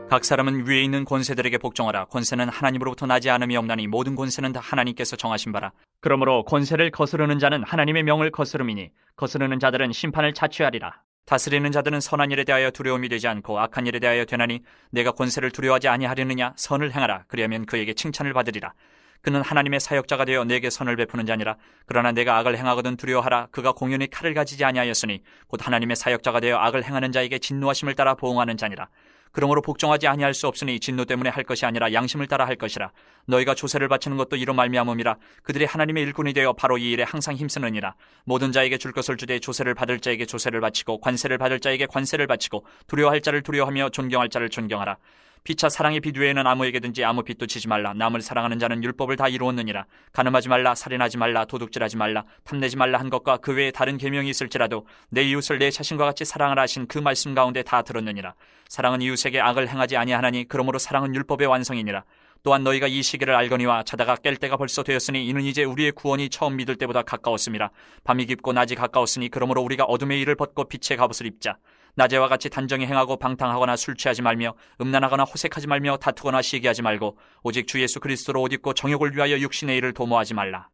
각 사람은 위에 있는 권세들에게 복종하라. 권세는 하나님으로부터 나지 않음이 없나니 모든 권세는 다 하나님께서 정하신 바라. 그러므로 권세를 거스르는 자는 하나님의 명을 거스름이니 거스르는 자들은 심판을 자취하리라. 다스리는 자들은 선한 일에 대하여 두려움이 되지 않고 악한 일에 대하여 되나니 내가 권세를 두려워하지 아니하려느냐. 선을 행하라. 그리하면 그에게 칭찬을 받으리라. 그는 하나님의 사역자가 되어 내게 선을 베푸는 자니라. 그러나 내가 악을 행하거든 두려워하라. 그가 공연히 칼을 가지지 아니하였으니 곧 하나님의 사역자가 되어 악을 행하는 자에게 진노하심을 따라 보응하는 자니라. 그러므로 복종하지 아니할 수 없으니 진노 때문에 할 것이 아니라 양심을 따라 할 것이라. 너희가 조세를 바치는 것도 이로 말미암음이라. 그들이 하나님의 일꾼이 되어 바로 이 일에 항상 힘쓰느니라. 모든 자에게 줄 것을 주되 조세를 받을 자에게 조세를 바치고 관세를 받을 자에게 관세를 바치고 두려워할 자를 두려워하며 존경할 자를 존경하라. 피차 사랑의 빛 외에는 아무에게든지 아무 빛도 치지 말라. 남을 사랑하는 자는 율법을 다 이루었느니라. 간음하지 말라, 살인하지 말라, 도둑질하지 말라, 탐내지 말라 한 것과 그 외에 다른 계명이 있을지라도 내 이웃을 내 자신과 같이 사랑하라 하신 그 말씀 가운데 다 들었느니라. 사랑은 이웃에게 악을 행하지 아니하나니 그러므로 사랑은 율법의 완성이니라. 또한 너희가 이 시기를 알거니와 자다가 깰 때가 벌써 되었으니 이는 이제 우리의 구원이 처음 믿을 때보다 가까웠음이라. 밤이 깊고 낮이 가까웠으니 그러므로 우리가 어둠의 일을 벗고 빛의 갑옷을 입자. 낮에와 같이 단정히 행하고 방탕하거나 술 취하지 말며 음란하거나 호색하지 말며 다투거나 시기하지 말고 오직 주 예수 그리스도로 옷 입고 정욕을 위하여 육신의 일을 도모하지 말라.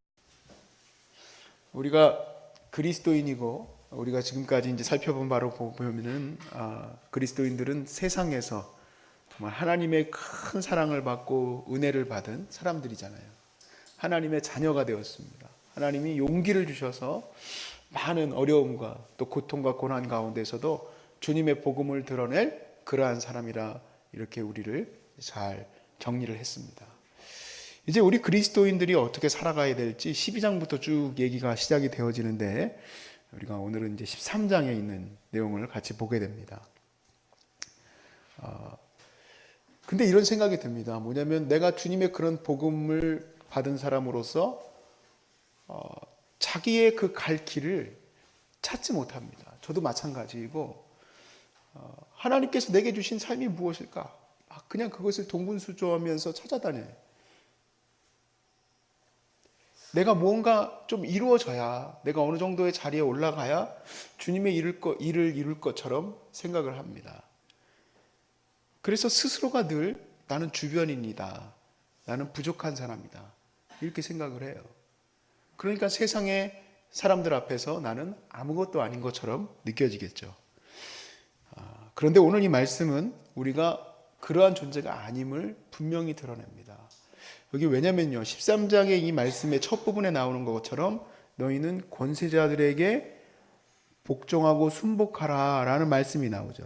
우리가 그리스도인이고 우리가 지금까지 이제 살펴본 바로 보면은 그리스도인들은 세상에서 정말 하나님의 큰 사랑을 받고 은혜를 받은 사람들이잖아요. 하나님의 자녀가 되었습니다. 하나님이 용기를 주셔서 많은 어려움과 또 고통과 고난 가운데서도 주님의 복음을 드러낼 그러한 사람이라 이렇게 우리를 잘 정리를 했습니다. 이제 우리 그리스도인들이 어떻게 살아가야 될지 12장부터 쭉 얘기가 시작이 되어지는데 우리가 오늘은 이제 13장에 있는 내용을 같이 보게 됩니다. 근데 이런 생각이 듭니다. 뭐냐면 내가 주님의 그런 복음을 받은 사람으로서 자기의 그 갈 길을 찾지 못합니다. 저도 마찬가지이고 하나님께서 내게 주신 삶이 무엇일까? 그냥 그것을 동분수조하면서 찾아다녀요. 내가 뭔가 좀 이루어져야, 내가 어느 정도의 자리에 올라가야 주님의 일을 이룰 것처럼 생각을 합니다. 그래서 스스로가 늘 나는 주변인이다, 나는 부족한 사람이다 이렇게 생각을 해요. 그러니까 세상의 사람들 앞에서 나는 아무것도 아닌 것처럼 느껴지겠죠. 그런데 오늘 이 말씀은 우리가 그러한 존재가 아님을 분명히 드러냅니다. 여기 왜냐면요, 13장의 이 말씀의 첫 부분에 나오는 것처럼 너희는 권세자들에게 복종하고 순복하라 라는 말씀이 나오죠.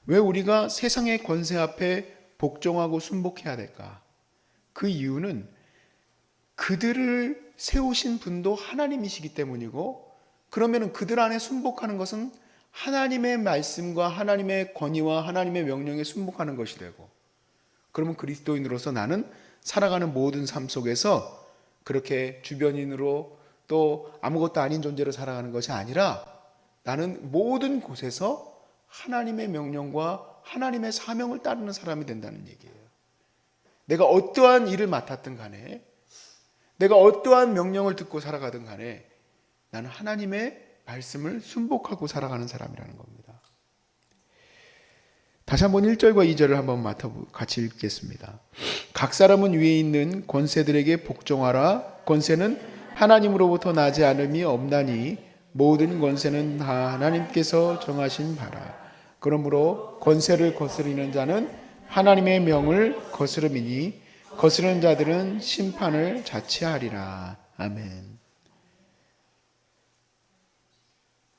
왜 우리가 세상의 권세 앞에 복종하고 순복해야 될까? 그 이유는 그들을 세우신 분도 하나님이시기 때문이고, 그러면 그들 안에 순복하는 것은 하나님의 말씀과 하나님의 권위와 하나님의 명령에 순복하는 것이 되고, 그러면 그리스도인으로서 나는 살아가는 모든 삶 속에서 그렇게 주변인으로 또 아무것도 아닌 존재로 살아가는 것이 아니라 나는 모든 곳에서 하나님의 명령과 하나님의 사명을 따르는 사람이 된다는 얘기예요. 내가 어떠한 일을 맡았든 간에, 내가 어떠한 명령을 듣고 살아가든 간에 나는 하나님의 말씀을 순복하고 살아가는 사람이라는 겁니다. 다시 한번 1절과 2절을 한번 같이 읽겠습니다. 각 사람은 위에 있는 권세들에게 복종하라. 권세는 하나님으로부터 나지 않음이 없나니 모든 권세는 다 하나님께서 정하신 바라. 그러므로 권세를 거스르는 자는 하나님의 명을 거스름이니 거스르는 자들은 심판을 자취하리라. 아멘.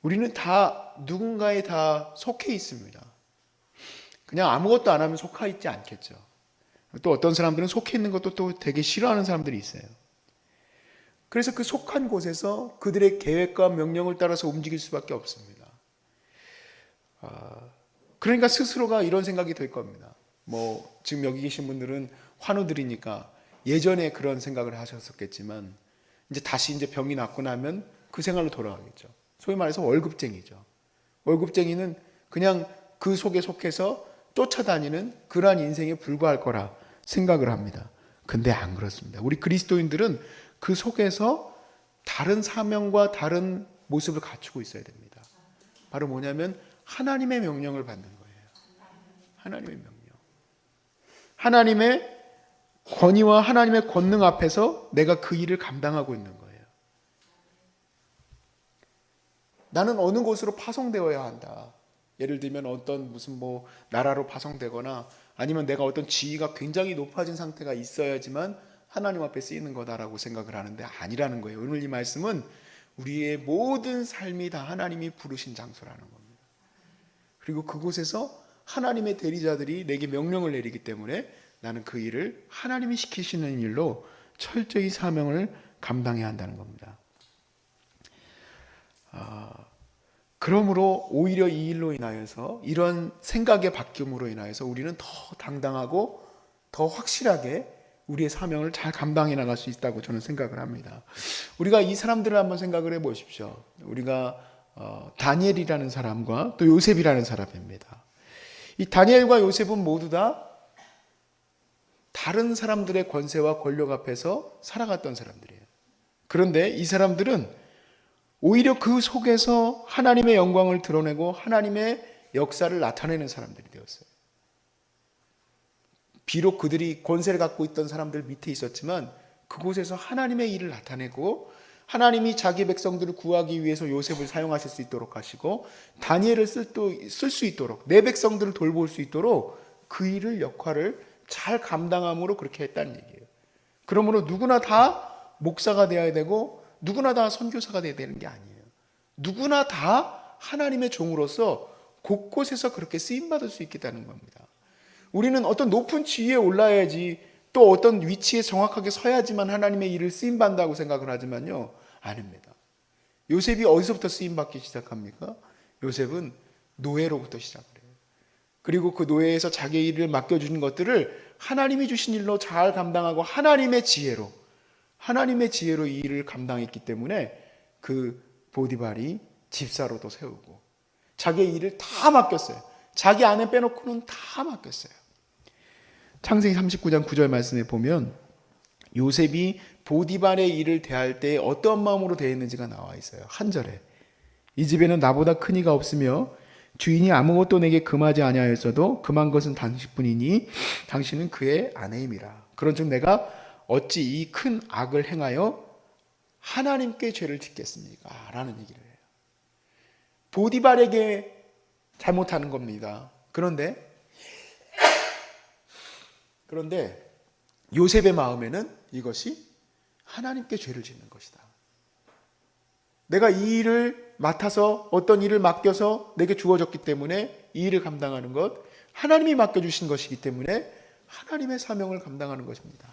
우리는 다 누군가에 다 속해 있습니다. 그냥 아무것도 안 하면 속해 있지 않겠죠. 또 어떤 사람들은 속해 있는 것도 또 되게 싫어하는 사람들이 있어요. 그래서 그 속한 곳에서 그들의 계획과 명령을 따라서 움직일 수밖에 없습니다. 그러니까 스스로가 이런 생각이 들 겁니다. 지금 여기 계신 분들은 환우들이니까 예전에 그런 생각을 하셨었겠지만 이제 다시 병이 낫고 나면 그 생활로 돌아가겠죠. 소위 말해서 월급쟁이죠. 월급쟁이는 그냥 그 속에 속해서 쫓아다니는 그러한 인생에 불과할 거라 생각을 합니다. 근데 안 그렇습니다. 우리 그리스도인들은 그 속에서 다른 사명과 다른 모습을 갖추고 있어야 됩니다. 바로 뭐냐면 하나님의 명령을 받는 거예요. 하나님의 명령. 하나님의 권위와 하나님의 권능 앞에서 내가 그 일을 감당하고 있는 거예요. 나는 어느 곳으로 파송되어야 한다. 예를 들면 어떤 무슨 뭐 나라로 파송되거나 아니면 내가 어떤 지위가 굉장히 높아진 상태가 있어야지만 하나님 앞에 쓰이는 거다라고 생각을 하는데 아니라는 거예요. 오늘 이 말씀은 우리의 모든 삶이 다 하나님이 부르신 장소라는 겁니다. 그리고 그곳에서 하나님의 대리자들이 내게 명령을 내리기 때문에 나는 그 일을 하나님이 시키시는 일로 철저히 사명을 감당해야 한다는 겁니다. 그러므로 오히려 이 일로 인하여서 이런 생각의 바뀜으로 인하여서 우리는 더 당당하고 더 확실하게 우리의 사명을 잘 감당해 나갈 수 있다고 저는 생각을 합니다. 우리가 이 사람들을 한번 생각을 해 보십시오. 우리가 다니엘이라는 사람과 또 요셉이라는 사람입니다. 이 다니엘과 요셉은 모두 다 다른 사람들의 권세와 권력 앞에서 살아갔던 사람들이에요. 그런데 이 사람들은 오히려 그 속에서 하나님의 영광을 드러내고 하나님의 역사를 나타내는 사람들이 되었어요. 비록 그들이 권세를 갖고 있던 사람들 밑에 있었지만 그곳에서 하나님의 일을 나타내고 하나님이 자기 백성들을 구하기 위해서 요셉을 사용하실 수 있도록 하시고 다니엘을 쓸 수 있도록 내 백성들을 돌볼 수 있도록 그 일을 역할을 잘 감당함으로 그렇게 했다는 얘기예요. 그러므로 누구나 다 목사가 되어야 되고 누구나 다 선교사가 되어야 되는 게 아니에요. 누구나 다 하나님의 종으로서 곳곳에서 그렇게 쓰임받을 수 있겠다는 겁니다. 우리는 어떤 높은 지위에 올라야지 또 어떤 위치에 정확하게 서야지만 하나님의 일을 쓰임받는다고 생각을 하지만요. 아닙니다. 요셉이 어디서부터 쓰임받기 시작합니까? 요셉은 노예로부터 시작을 해요. 그리고 그 노예에서 자기의 일을 맡겨주신 것들을 하나님이 주신 일로 잘 감당하고 하나님의 지혜로 이 일을 감당했기 때문에 그 보디발이 집사로도 세우고 자기의 일을 다 맡겼어요. 자기 아내 빼놓고는 다 맡겼어요. 창세기 39장 9절 말씀에 보면 요셉이 보디발의 일을 대할 때 어떤 마음으로 대했는지가 나와 있어요. 한 절에 이 집에는 나보다 큰 이가 없으며 주인이 아무것도 내게 금하지 아니하였어도 금한 것은 당신뿐이니 당신은 그의 아내임이라. 그런즉 내가 어찌 이 큰 악을 행하여 하나님께 죄를 짓겠습니까? 라는 얘기를 해요. 보디발에게 잘못하는 겁니다. 그런데 요셉의 마음에는 이것이 하나님께 죄를 짓는 것이다. 내가 이 일을 맡아서 어떤 일을 맡겨서 내게 주어졌기 때문에 이 일을 감당하는 것, 하나님이 맡겨주신 것이기 때문에 하나님의 사명을 감당하는 것입니다.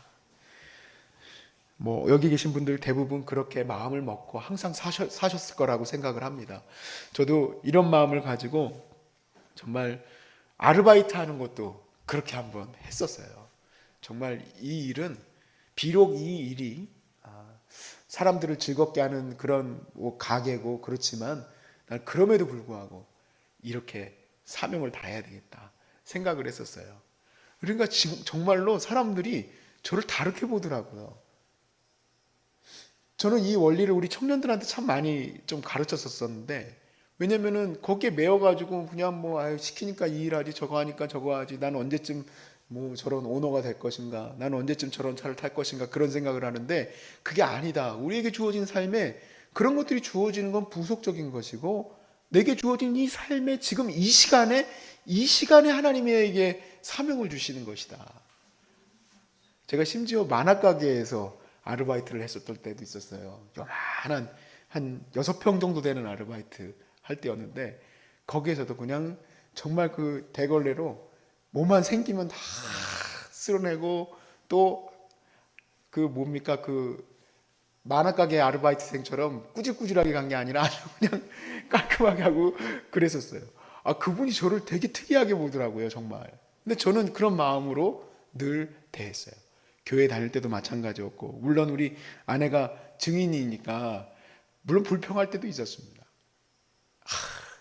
여기 계신 분들 대부분 그렇게 마음을 먹고 항상 사셨을 거라고 생각을 합니다. 저도 이런 마음을 가지고 정말 아르바이트 하는 것도 그렇게 한번 했었어요. 정말 이 일은 비록 이 일이 사람들을 즐겁게 하는 그런 가게고 그렇지만 난 그럼에도 불구하고 이렇게 사명을 다해야 되겠다 생각을 했었어요. 그러니까 정말로 사람들이 저를 다르게 보더라고요. 저는 이 원리를 우리 청년들한테 참 많이 좀 가르쳤었는데 왜냐면은 거기에 매여가지고 그냥 시키니까 이 일하지 저거 하니까 저거 하지 난 언제쯤 저런 오너가 될 것인가 난 언제쯤 저런 차를 탈 것인가 그런 생각을 하는데 그게 아니다. 우리에게 주어진 삶에 그런 것들이 주어지는 건 부속적인 것이고 내게 주어진 이 삶에 지금 이 시간에 하나님에게 사명을 주시는 것이다. 제가 심지어 만화가게에서 아르바이트를 했었던 때도 있었어요. 요만한 한 6평 정도 되는 아르바이트 할 때였는데 거기에서도 그냥 정말 그 대걸레로 뭐만 생기면 다 쓸어내고 또 그 만화가게 아르바이트생처럼 꾸질꾸질하게 간 게 아니라 아주 그냥 깔끔하게 하고 그랬었어요. 그분이 저를 되게 특이하게 보더라고요, 정말. 근데 저는 그런 마음으로 늘 대했어요. 교회 다닐 때도 마찬가지였고 물론 우리 아내가 증인이니까 물론 불평할 때도 있었습니다.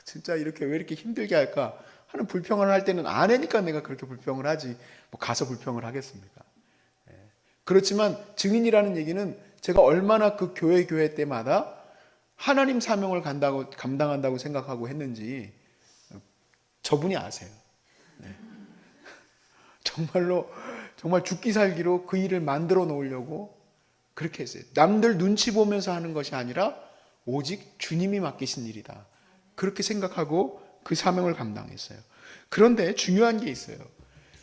진짜 이렇게 왜 이렇게 힘들게 할까 하는 불평을 할 때는 아내니까 내가 그렇게 불평을 하지 가서 불평을 하겠습니까? 그렇지만 증인이라는 얘기는 제가 얼마나 그 교회 때마다 하나님 사명을 감당한다고 생각하고 했는지 저분이 아세요. 네. 정말 죽기 살기로 그 일을 만들어 놓으려고 그렇게 했어요. 남들 눈치 보면서 하는 것이 아니라 오직 주님이 맡기신 일이다. 그렇게 생각하고 그 사명을 감당했어요. 그런데 중요한 게 있어요.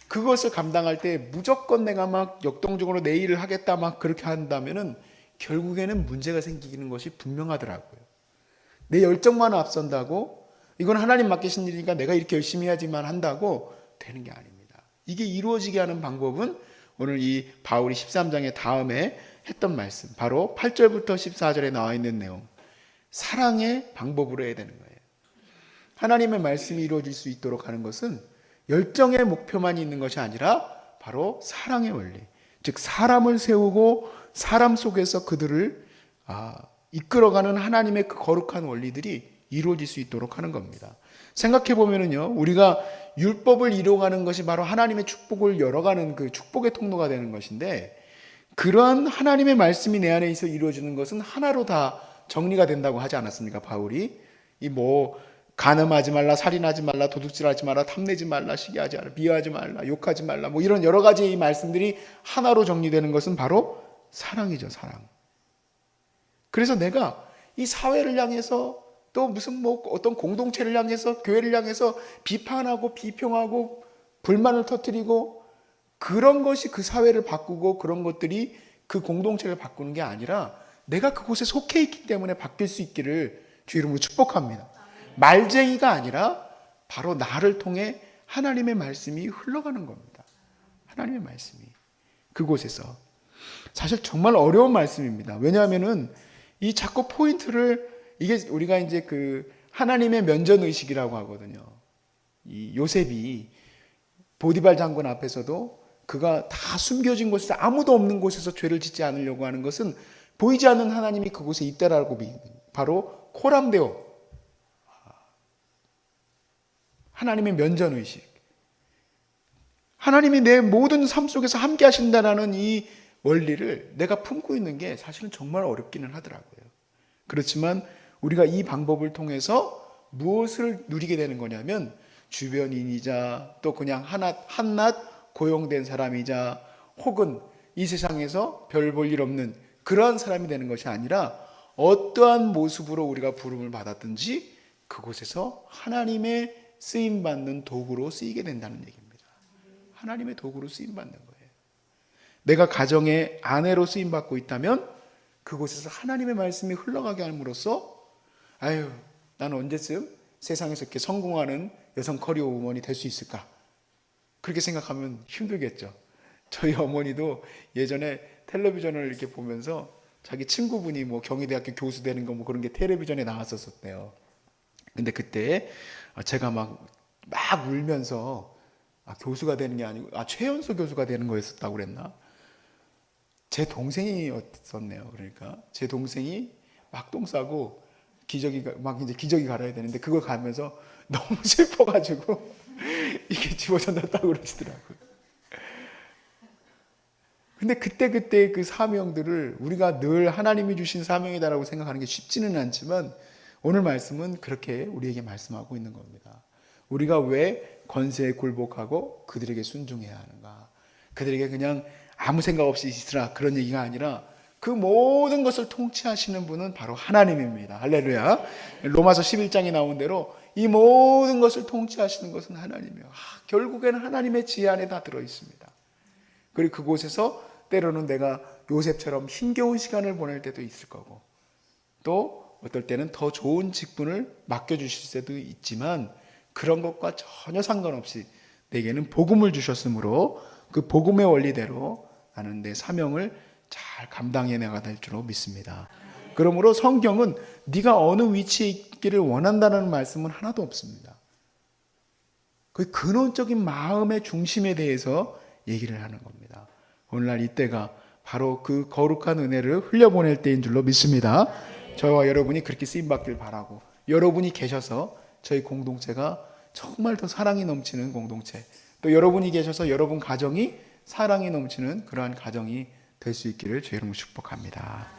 그것을 감당할 때 무조건 내가 막 역동적으로 내 일을 하겠다 막 그렇게 한다면은 결국에는 문제가 생기는 것이 분명하더라고요. 내 열정만 앞선다고 이건 하나님 맡기신 일이니까 내가 이렇게 열심히 해야지만 한다고 되는 게 아닙니다. 이게 이루어지게 하는 방법은 오늘 이 바울이 13장의 다음에 했던 말씀, 바로 8절부터 14절에 나와 있는 내용, 사랑의 방법으로 해야 되는 거예요. 하나님의 말씀이 이루어질 수 있도록 하는 것은 열정의 목표만 있는 것이 아니라 바로 사랑의 원리, 즉 사람을 세우고 사람 속에서 그들을 이끌어가는 하나님의 그 거룩한 원리들이 이루어질 수 있도록 하는 겁니다. 생각해 보면은요, 우리가 율법을 이루어가는 것이 바로 하나님의 축복을 열어가는 그 축복의 통로가 되는 것인데, 그러한 하나님의 말씀이 내 안에 있어 이루어지는 것은 하나로 다 정리가 된다고 하지 않았습니까? 바울이 간음하지 말라, 살인하지 말라, 도둑질하지 말라, 탐내지 말라, 시기하지 말라, 비하하지 말라, 욕하지 말라, 이런 여러 가지 이 말씀들이 하나로 정리되는 것은 바로 사랑이죠, 사랑. 그래서 내가 이 사회를 향해서 또 무슨 어떤 공동체를 향해서, 교회를 향해서 비판하고 비평하고 불만을 터뜨리고 그런 것이 그 사회를 바꾸고 그런 것들이 그 공동체를 바꾸는 게 아니라 내가 그곳에 속해 있기 때문에 바뀔 수 있기를 주 이름으로 축복합니다. 말쟁이가 아니라 바로 나를 통해 하나님의 말씀이 흘러가는 겁니다. 하나님의 말씀이 그곳에서 사실 정말 어려운 말씀입니다. 왜냐하면은 이 자꾸 포인트를 이게 우리가 이제 그 하나님의 면전 의식이라고 하거든요. 이 요셉이 보디발 장군 앞에서도 그가 다 숨겨진 곳에서 아무도 없는 곳에서 죄를 짓지 않으려고 하는 것은 보이지 않는 하나님이 그곳에 있다라고 믿는 바로 코람데오, 하나님의 면전 의식. 하나님이 내 모든 삶 속에서 함께 하신다라는 이 원리를 내가 품고 있는 게 사실은 정말 어렵기는 하더라고요. 그렇지만 우리가 이 방법을 통해서 무엇을 누리게 되는 거냐면 주변인이자 또 그냥 한낱 고용된 사람이자 혹은 이 세상에서 별 볼 일 없는 그러한 사람이 되는 것이 아니라 어떠한 모습으로 우리가 부름을 받았든지 그곳에서 하나님의 쓰임받는 도구로 쓰이게 된다는 얘기입니다. 하나님의 도구로 쓰임받는 거예요. 내가 가정의 아내로 쓰임받고 있다면 그곳에서 하나님의 말씀이 흘러가게 함으로써 나는 언제쯤 세상에서 이렇게 성공하는 여성 커리어 우먼이 될 수 있을까? 그렇게 생각하면 힘들겠죠. 저희 어머니도 예전에 텔레비전을 이렇게 보면서 자기 친구분이 경희대학교 교수 되는 거 그런 게 텔레비전에 나왔었대요. 근데 그때 제가 막 울면서 교수가 되는 게 아니고 최연소 교수가 되는 거였었다고 그랬나? 제 동생이었었네요. 그러니까 제 동생이 막 똥 싸고 기저귀 갈아야 되는데 그걸 가면서 너무 슬퍼가지고 이게 집어던졌다고 그러시더라고요. 근데 그때 그 사명들을 우리가 늘 하나님이 주신 사명이다라고 생각하는 게 쉽지는 않지만 오늘 말씀은 그렇게 우리에게 말씀하고 있는 겁니다. 우리가 왜 권세에 굴복하고 그들에게 순종해야 하는가? 그들에게 그냥 아무 생각 없이 있으라 그런 얘기가 아니라 그 모든 것을 통치하시는 분은 바로 하나님입니다. 할렐루야. 로마서 11장에 나온 대로 이 모든 것을 통치하시는 것은 하나님이에요. 결국에는 하나님의 지혜 안에 다 들어있습니다. 그리고 그곳에서 때로는 내가 요셉처럼 힘겨운 시간을 보낼 때도 있을 거고 또 어떨 때는 더 좋은 직분을 맡겨주실 때도 있지만 그런 것과 전혀 상관없이 내게는 복음을 주셨으므로 그 복음의 원리대로 나는 내 사명을 잘 감당해 나가야 될 줄로 믿습니다. 그러므로 성경은 네가 어느 위치에 있기를 원한다는 말씀은 하나도 없습니다. 그 근원적인 마음의 중심에 대해서 얘기를 하는 겁니다. 오늘날 이때가 바로 그 거룩한 은혜를 흘려보낼 때인 줄로 믿습니다. 저와 여러분이 그렇게 쓰임받길 바라고 여러분이 계셔서 저희 공동체가 정말 더 사랑이 넘치는 공동체 또 여러분이 계셔서 여러분 가정이 사랑이 넘치는 그러한 가정이 될 수 있기를 주의 이름으로 축복합니다.